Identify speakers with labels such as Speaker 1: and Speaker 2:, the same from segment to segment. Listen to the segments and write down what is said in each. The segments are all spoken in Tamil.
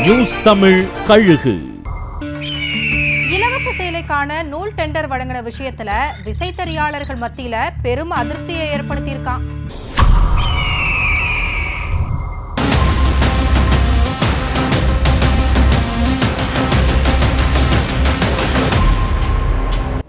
Speaker 1: நியூஸ் தமிழ் கழுகு.
Speaker 2: இலவச சேலைக்கான நூல் டெண்டர் வழங்கின விஷயத்துல விசைத்தறியாளர்கள் மத்தியில பெரும் அதிருப்தியை ஏற்படுத்தியிருக்கான்.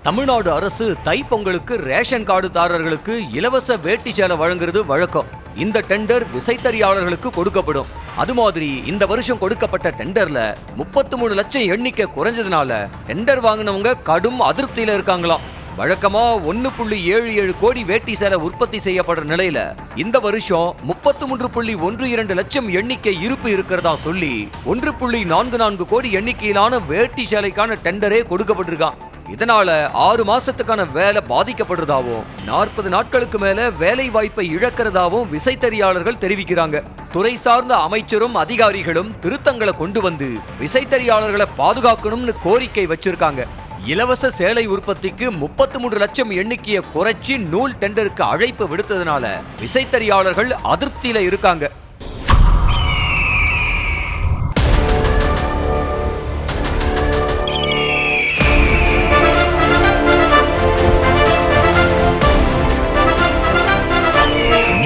Speaker 3: தமிழ்நாடு அரசு தைப்பொங்கலுக்கு ரேஷன் கார்டுதாரர்களுக்கு இலவச வேட்டி சேலை வழங்குறது வழக்கம். இந்த டெண்டர் விசைத்தறியாளர்களுக்கு கொடுக்கப்படும். அது மாதிரி இந்த வருஷம் கொடுக்கப்பட்ட டெண்டர்ல 33 லட்சம் எண்ணிக்கை குறைஞ்சதுனால டெண்டர் வாங்கினவங்க கடும் அதிருப்தியில இருக்காங்களாம். வழக்கமா 1.77 கோடி வேட்டி சேலை உற்பத்தி செய்யப்படுற நிலையில இந்த வருஷம் 33.12 லட்சம் எண்ணிக்கை இருப்பு இருக்கிறதா சொல்லி 1.44 கோடி எண்ணிக்கையிலான வேட்டி சேலைக்கான டெண்டரே கொடுக்கப்பட்டிருக்கான். இதனால 6 மாசத்துக்கான வேலை பாதிக்கப்படுறதாவும் 40 நாட்களுக்கு மேல வேலை வாய்ப்பை இழக்கிறதாவும் விசைத்தறியாளர்கள் தெரிவிக்கிறாங்க. துறை சார்ந்த அமைச்சரும் அதிகாரிகளும் திருத்தங்களை கொண்டு வந்து விசைத்தறியாளர்களை பாதுகாக்கணும்னு கோரிக்கை வச்சிருக்காங்க. இலவச சேலை உற்பத்திக்கு 33 லட்சம் எண்ணிக்கையை குறைச்சி நூல் டெண்டருக்கு அழைப்பு விடுத்ததுனால விசைத்தறியாளர்கள் அதிருப்தியில இருக்காங்க.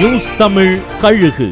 Speaker 1: நியூஸ் தமிழ் கழுகு.